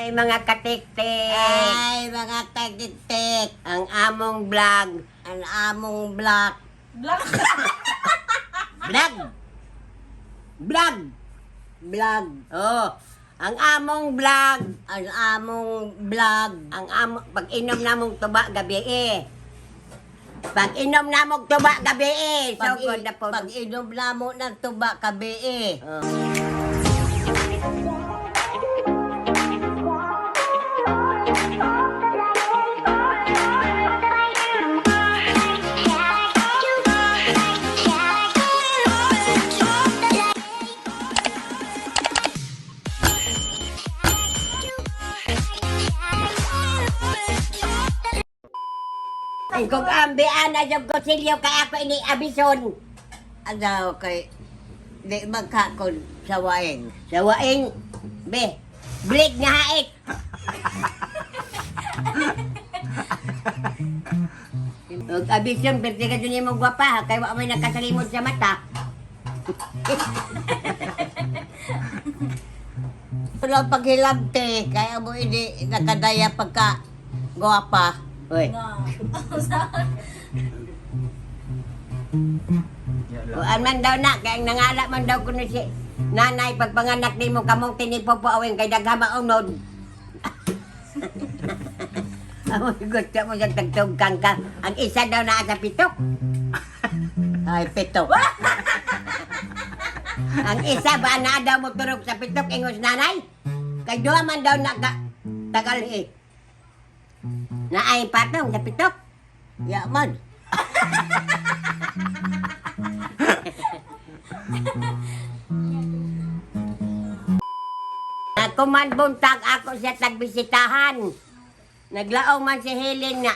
Ay, mga katiktik. Ay, mga tagtitik. Ang among vlog. Ang among black. Vlog. Vlog. Vlog. Oh. Ang among vlog. Ang among vlog. Ang among pag-inom namong tuba gabi eh. Pag-inom namong tuba gabi eh. So good na po. Pag-inom na mo ng tuba kabi eh. Oh. Kung ambian na yung konsilyo kaya ako ini abison. Ano kay di magkakon sa waing. Sa waing, be, blig nga haik. Ug abison, perti ka dun yung gwapa, kay wa may nakasalimod sa mata. Pero paghilabte, kaya mo ini nakadaya pagka gwapa. Hoy. Kuan man daw na, kaya ang nangala man daw kuno si nanay pagpanganak nimo kamong tinipo po awing kay daghang maunod. Amoy gusto mo sa tagtugkang ka. Ang isa daw na sa pitok. Ay, pito. Ang isa ba na daw mo turok sa pitok ingos nanay? Kay duha man daw na tagal eh. Na ay patong sa pitok. Yaman. Kuman buntag ako siya tagbisitahan. Naglaong man si Helen na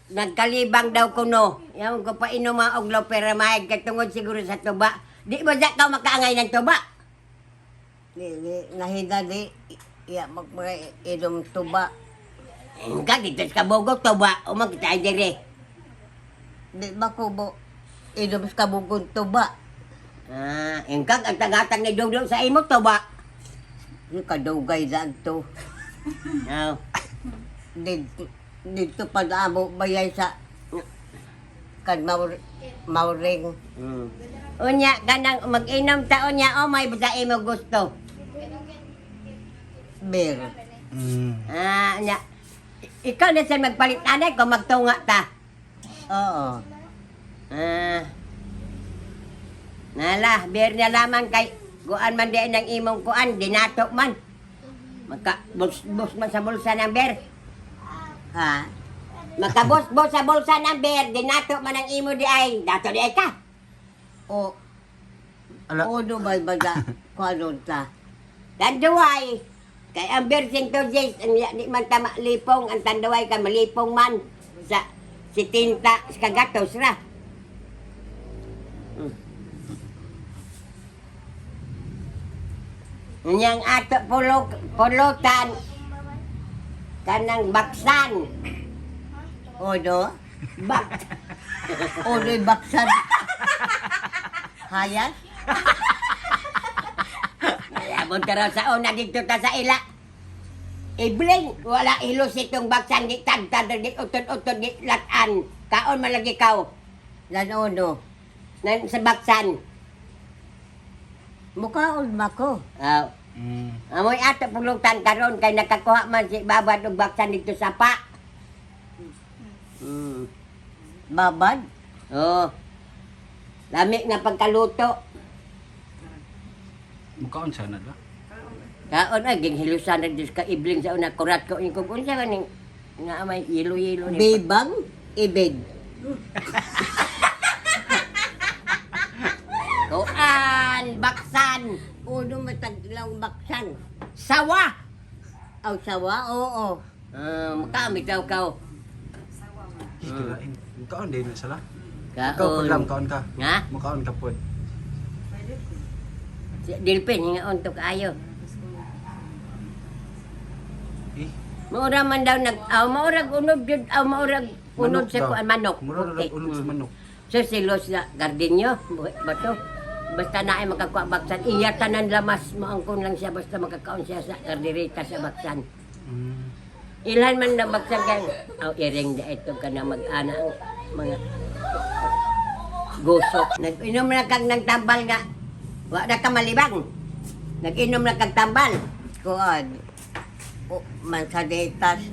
nagkalibang daw kuno. Yung ko pa inom mga oglaw pero mahig katungod siguro sa tuba. Di ba siya ka makaangay ng tuba? Nahina di. Ya, inom tuba. Ka dito sa kabugok tuba. Umang kita ay dire. Di ba ko bo inom sa kabugon tuba? Yung kag ang tagatang ni Dudong sa imo tuba. Yung kadugay na to. No. Dito pa na mo bayay sa kan mauring. Unya, kanang mag-inom taon niya, o may basta imo gusto. Beer. Nya. Ikaw na siya magpalit anay kung magtunga ta. Oo. Nala, beer na lamang kay guan man diyan ng imong kuan, dinato man. Bus man sa bulsa ng beer. Ha? Makabus-bus sa bulsa ng beer, dinato man ang imo di ay, dato di ay ka. O. Ala. O do ba baga kuanon ta? Tanduay. Kay ang beer sing to Jace, di man ta malipong, ang tanduay ka malipong man sa si tinta sa kagatos ra. Yang ato pulutan kanang baksan. O do? Bak. O do baksan. Hayas? Ayabon ka raw sa una dito ta sa ila. Ibling, wala ilos itong baksan di tagtad di utod-utod di latan. Kaon malagi kaw. Lanono. Nan sa baksan. Mukhaon mako. Amoy ato pulutan karon kay nakakuha man si babad og baksan dito sa pa. Babad? Oh. Lami nga pagkaluto. Mukhaon sana ba? Kaon ay ginghilusan na dis ka ibling sa una kurat ko yung kung unsa kaning nga may yelo-yelo ni. Bibang? Ibig. Kuan, baksan, Uno mataglang baksan. sawa. Aw sawa? Oo. Makamit daw kaw. Kirain. Mukhaon din na sila. Ikaw po lang, kaon ka. Nga? Mukhaon ka po. Si Dilpin, hinga untok ayo. Eh, Maura man daw maurag unod jud, maurag unod manok sa daw. kuan manok. Mura na Okay. ulog sa manok. So silos sa gardinyo, buhay ba to? Basta na ay makakuha baksan. Iya tanan lamas. Maangkon lang siya basta makakaon siya sa kardirita sa baksan. Mm. Ilan man na baksan kang iring da ito ka na mag-ana ang mga gusok. Nag-inom na kang ng tambal nga. Wa na ka malibang. Nag-inom na kang tambal. Kuan. Mansanitas.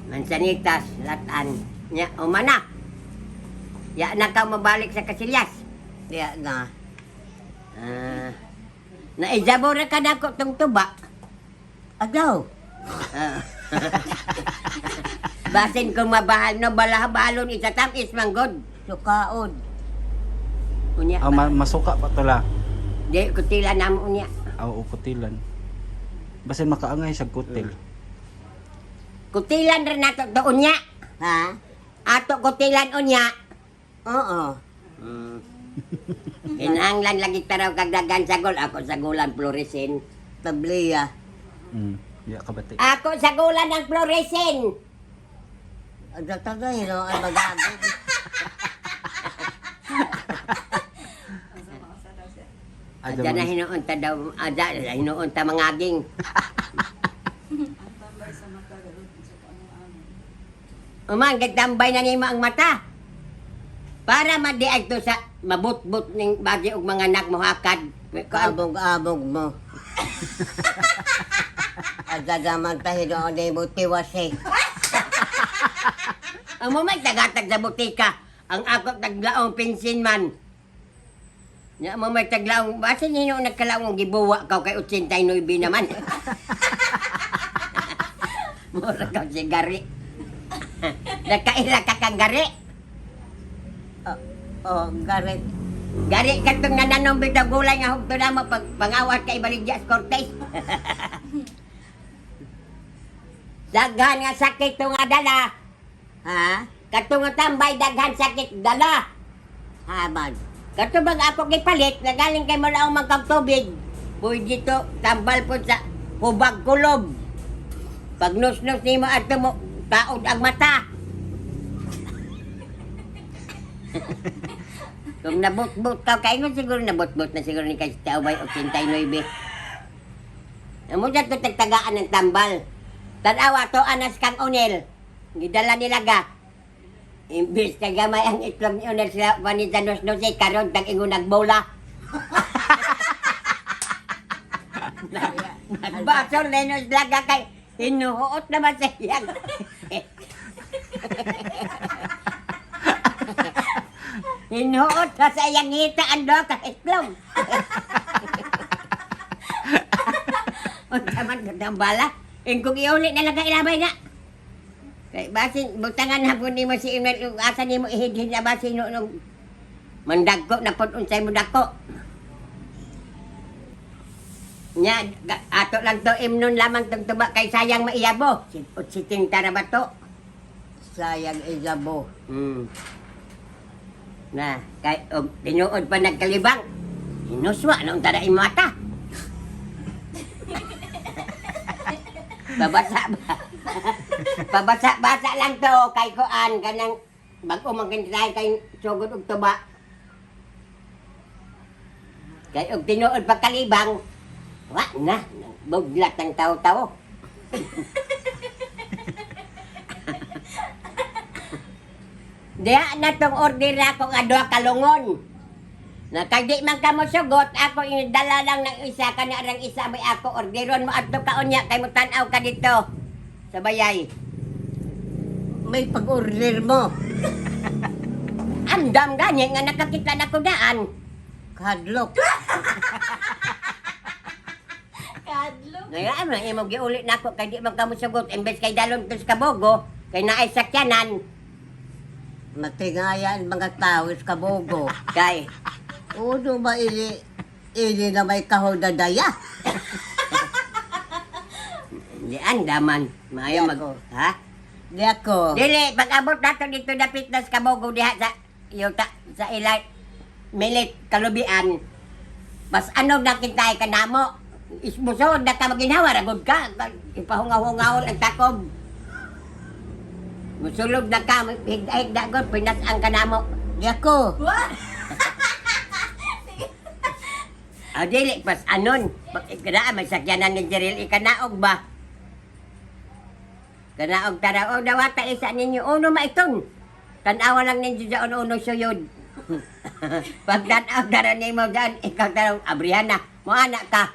Mansanitas, latan. Nya, umana. Ya na ka mabalik sa kasilyas. Diya na. Naijabo na ka na ko tong tuba. Agaw. Ah. Basin kung mabahal no balabalon itatamis manggod. Sukaon. Unya. Masuka pa tala. Di kutila namo unya. Aw ukutilan. Basin makaangay sa kutil. Kutilan rin nato to unya. Ha? Ato kutilan unya. Oo. Inanglan lagi taraw kag dagan sagol ako sagulan fluorescent. Tabliya. Mm. Ya kabati. Ako sagulan ng fluorescent. Ang tatagay, no? Ang magagod. Adya na hinuon ta daw, adya na hinuon ta mangaging. Umang gagdambay na nimo ang mata. Para madiag to sa mabutbut ning bagi og mga anak mo hakad. Kaabog-abog mo. At dadaman tayo doon ay mutiwas eh. Ang mo may tagatag sa butika, ang ako taglaong pinsin man. Nya mo may taglaong, basta ninyo nagkalaong gibuwa ka kay 89 naman. Mura ka si gari. Nakaila ka kang gari. Garit. Gari ka itong nananong bitaw gulay nga hugto na mo pangawat kay Baligya Cortez. Daghan nga sakit to nga dala. Ha? Katong nga tambay daghan sakit dala. Haman. Katubag ako gipalit, nagaling kay mula ang magkagtubig. Puy dito, tambal po sa hubag kulob. Pag nus-nus ni mo at mo, taod ang mata. Kung nabot-bot ka, kayo siguro nabot-bot na siguro ni kasi taubay 89. Amo dyan ito tagtagaan ng tambal. Tanawa to anas kang unel. Gidala nila ga. Imbis ka gamay ang itlog ni unel sila panita nos-nosay karon tag ingon nagbola. Nagbasor na nos laga kay hinuhuot naman sa iyang. Hinuot ka sa iyang hita ang doon ka itlog. O taman ka ng bala. Kung iulit na lang ka ilabay nga. Kaya basin, butangan na po ni mo si Imel, yung asa ni mo ihidhin na basin nung mandagko na po unsay mo dako. Nya, ato lang to imnon lamang tong tuba kay sayang maiyabo. Siting tara ba to? Sayang izabo. Na, kay tinuod pa nagkalibang. Hinuswa nung tada imata. Babasa ba? Babasa-basa lang to kay Koan kanang bag-o magkantay kay sugod og tuba. Kay og tinuod pa kalibang. Wa na, buglat ang tao-tao. Diha na tong order ako nga duha ka lungon. Na kay di man ka mo sugot, ako dala lang ng isa kana rang isa may ako orderon mo adto ka unya kay mo tan-aw ka dito sa bayay. May pag-order mo. Andam gani nga nakakita na ko daan. Kadlok. Kadlok. Ngayon mo imo giulit nako kay di man ka mo sugot imbes kay dalon tos kabogo kay naay sakyanan Matingayan mga tao sa kabogo. kay Uno ba ili na may kahon na daya? di andaman maayo mag ha. Di ako. Dili, pag-abot nato dito na fitness kabogo diha sa yuta sa ilay milit kalubian. Mas ano nakitay ka namo? Ismusod na ka maginhawa ragod ka. Ipahungaw-hungawon ang takob. Musulog na ka, higda-higda god, pinas ang kanamo. Di ako. What? Dili pas anon. Kada may sakyanan ni Jeril ikanaog ba? Kanaog tanaw dawata isa ninyo uno maiton. Tanawa lang ninyo sa uno suyod. Pag tanaw dara nimo dyan, ikaw tanaw Abriana, mo anak ka.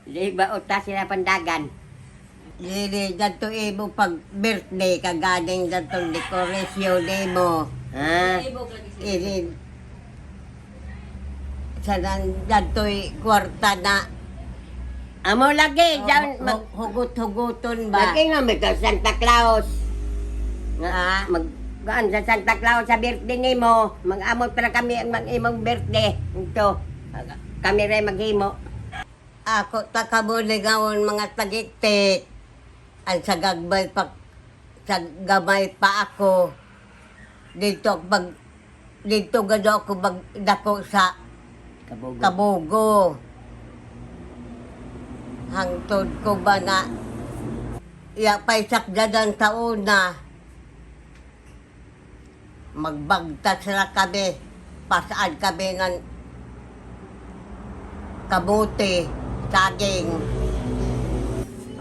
Di ba uta sila pandagan? Dili dato imo pag birthday kaganing datong dekorasyon nimo. Ha? Ini sanan dato'y kwarta na Amo lagi dyan hugot-huguton ba? lagi nga may ka Santa Claus. Nga Ah. gaan sa Santa Claus sa birthday nimo. Mag-amot para kami ang mag-imong birthday. Ito. Kami rin maghimo. Ako ta kabuligawon mga tagitik. Ang sagagbay pa sa gamay pa ako. Dito gado ako dako sa Kabugo. Kabugo. Hangtod ko ba na pa'y sakdadan taon na magbagtas na kami. Pasaan kami ng kabuti, saging.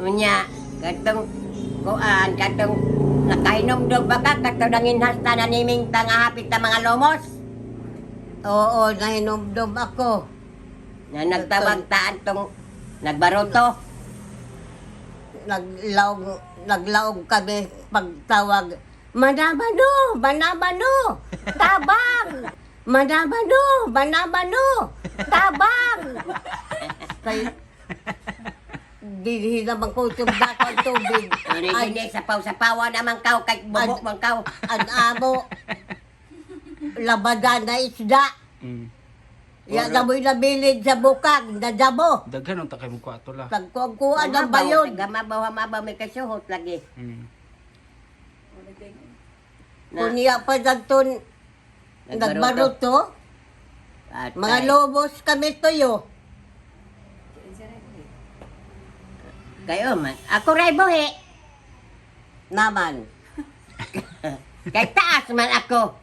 Unya, katong kuan, katong nakainom dog baka katong nanginhasta na niming tangahapit na mga lomos. Oo, nahinumdum ako. Na nagtawag-taan tong nagbaroto. Naglaog kami pagtawag. Manabano, manabano, tabang. Manabano, tabang. Kay di naman ko tumda ko ang tubig. Hindi sa sapawa naman kau kay bubok man kau. Ang amo, labadan na isda. Mm. Ya gamoy na bilid sa bukag, nadabo. Daghan ang takay mo kwato la. Pagkukuha ng bayon. Gamabaw may kasuhot lagi. Mm. Kunya pa danton nagbaruto. At Mga lobos kami tuyo. kayo man. Ako ray buhi. Naman. Kay taas man ako.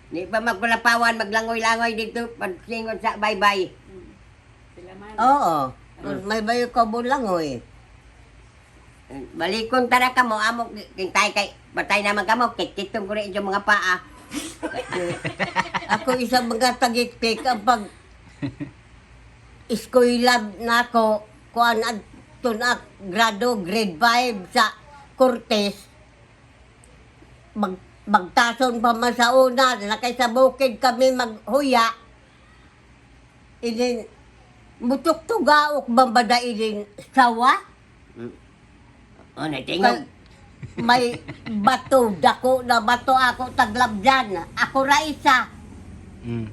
Di pa magkulapawan, maglangoy-langoy dito, pagsingon sa bye-bye. Oo. May bayo ka bulangoy. Balikon tara ka mo, amok, kintay kay, batay naman ka mo, kikitong ko rin yung mga paa. Ako isang mga tagiktik ang pag iskoylab na ako kuan adto na grado grade 5 sa Cortes. Magtason pa man sa una, nakay sa bukid kami maghuya. Inin mutok tugaok bambada inin sawa. O, natingog. May bato, dako na bato ako taglabdan. Ako ra isa. Mm.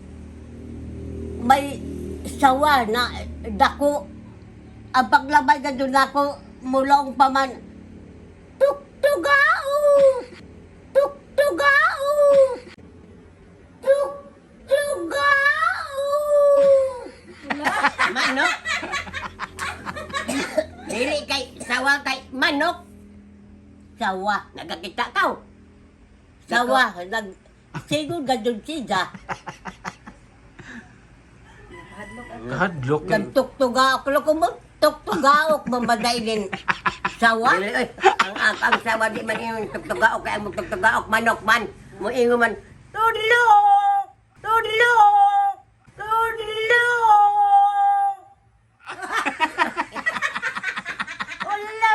May sawa na dako. Ang paglabay na doon ako, mulong pa man, Tuktugao! Tuktugao! Tuktugao! Manok! Dili kay, sawa kay manok. Sawa. Nagkakita ka. Sawa. Sigod ka doon siya. Kahadlok. Nagtuktugao. Kalo ko mo, tuktugao mamaday din. Sawa? Dili, oy, ang sawa di man yung tugtugaok, kaya mo tugtugaok, manok man. Muingo man, Tudlok! Tudlok! Tudlok! Ulo!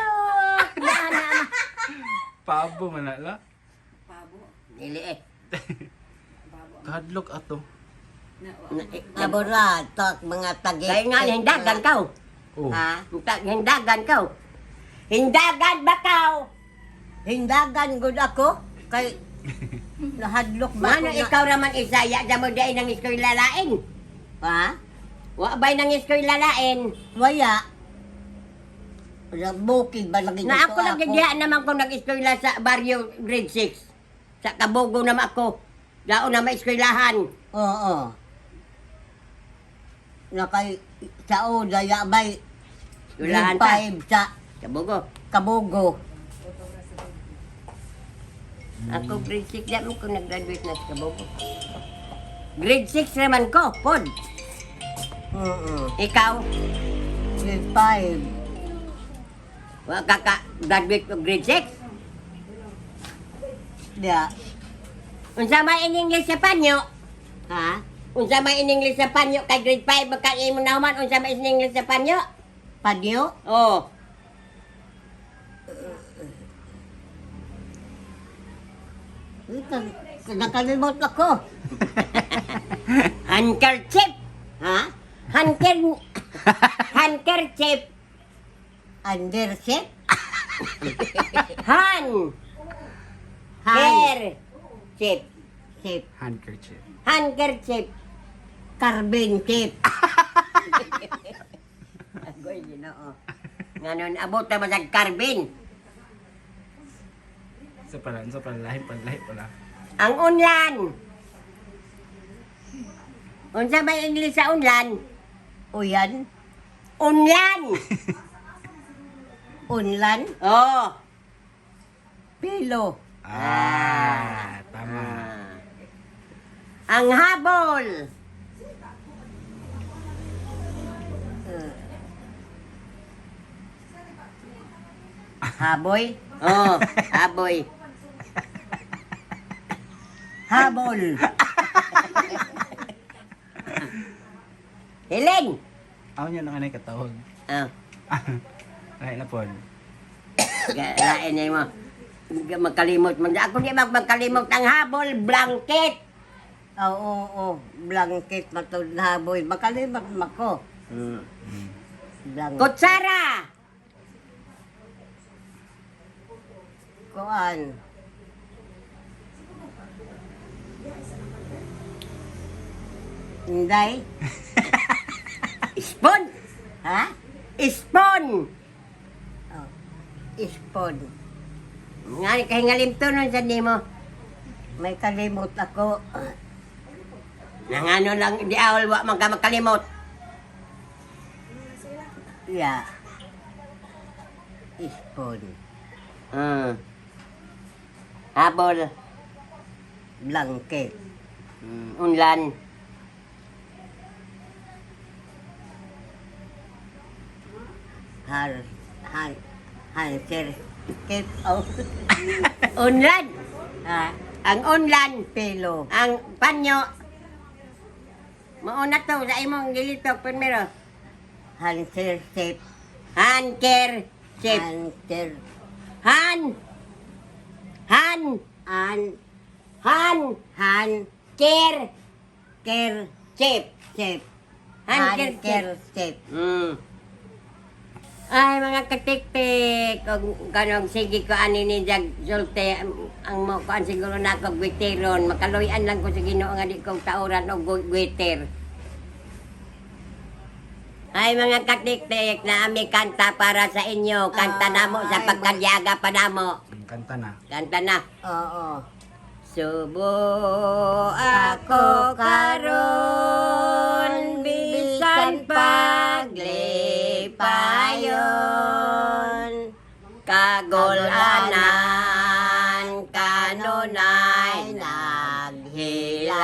Pabo man na la. Dili eh. Kahadlok ato. Aburatok, mga tagi. Kaya nga, hindagan ka. Oh. Ha? Hindagan ka. Hindagan ba ka? Hindagan gud ako. Kay nahadlok ba Mano ako na- ikaw raman isaya, damo dahil nang iskoy lalain. Ha? Wa ba'y nang iskoy lalain? Waya. Bukid ba lagi Na ako lang kaya naman kung nag-eskwela sa barrio grade 6. Sa Kabogo naman ako. Daon na ma-eskwelahan. Oo. Nakay sa Oda, yabay. Eskwelahan Grade pa. 5 sa Kabogo. Kabugo. Ako grade 6 na mo ko nag-graduate na sa Kabobo. Grade 6 naman ko, pod. Ikaw, Grade 5. wa ka graduate of grade 6? Diya. Unsa may in English sa panyo? Ha? Unsa may in English sa panyo kay grade 5 baka imo na human unsa may in English sa panyo? Panyo? Oh. Nakalimot ako. Handkerchief. Ha? Handkerchief. Underset? Han. Han. Chip. Chip. Handkerchief. Handkerchief. Carbon chip. Agoy, ginoo. Nganon, abot na ba sa carbon? Sa pala, lahi pala. Ang unlan. Unsa may English sa unlan? Uyan. Unlan. Unlan. Oh. Pilo. Tama. Ang habol. Haboy. Oh, haboy. Habol. Helen. Ako niya nang anay katawag. Ah, Lahi na pod. lain niya mo. Magkalimot man. Ako di magkalimot ang habol, blanket. Oo. Blanket matod haboy. Makalimot mako. Blanket. Kutsara. Kuan. Inday. Spoon. Ha? Spoon. Oh. Ispon. Nga ni kahingalim to nun sa nimo. May kalimot ako. Nang ano lang, di awal wa man ka magkalimot. Ya. Ispon. Habol. Blanket. Unlan. Hanser. Kit. Oh. Unlan. Ha? Ang unlan. Pelo. Ang panyo. Mauna to, sa imong gilito, primero. Hanser sip. Handker. Chip. Hanser. Han. Han. Han. Han. Ker. Ker. Chip. Sip. Handker. Hanker sip. Ay, mga katik-tik. Kung kanong sige ko ani ni Jag Zulte, ang mo kuan siguro na ako gwiteron. Makaluyan lang ko sa Ginoo nga di kong tauran o gwiter. Ay, mga katik-tik, na ami kanta para sa inyo. Kanta namo sa pagkadyaga pa namo. Kanta na. Kanta na. Oo. Subo ako karon bisan paglipayon kagulanan kanunay naghilak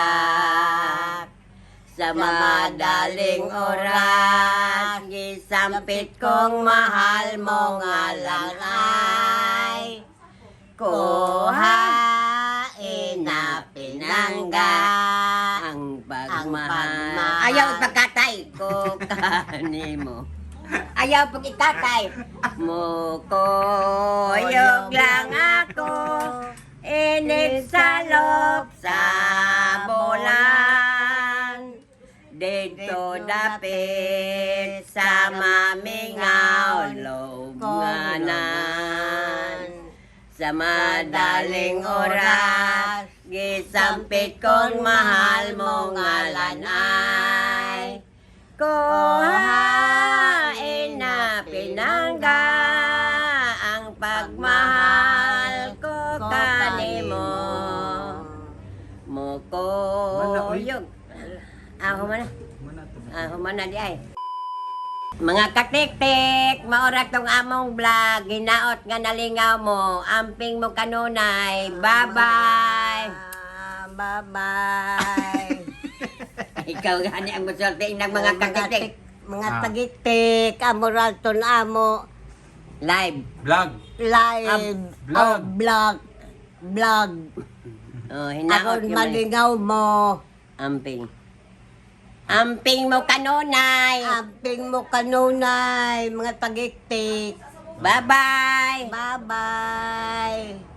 sa madaling oras gisampit kong mahal mo nga lang ay kuhain na pinangga ang pagmahal. Ayaw pagkatay ko kanimo. Ayaw pag ikatay mo koyog lang ako init sa loob sa bulan dito dapit sa mamingaw loob-nganan. Sa madaling oras, gisampit kong mahal mo nga lanay. Kuhain na pinangga ang pagmahal ko kanimo. Mukoyog. Ako man na. Mana to? Ako man na di ay. Mga katik-tik, maura tong among vlog, ginaot nga nalingaw mo, amping mo kanunay, bye-bye! Bye-bye. Ikaw gani ang musulti ng mga katik-tik. Mga tagitik, amoralton amo, Live. Vlog. live, Vlog. vlog. Oh, hinaot Aron yung malingaw mo. amping. Amping mo kanunay, Amping mo kanunay, mga tagitik. bye-bye! Bye-bye.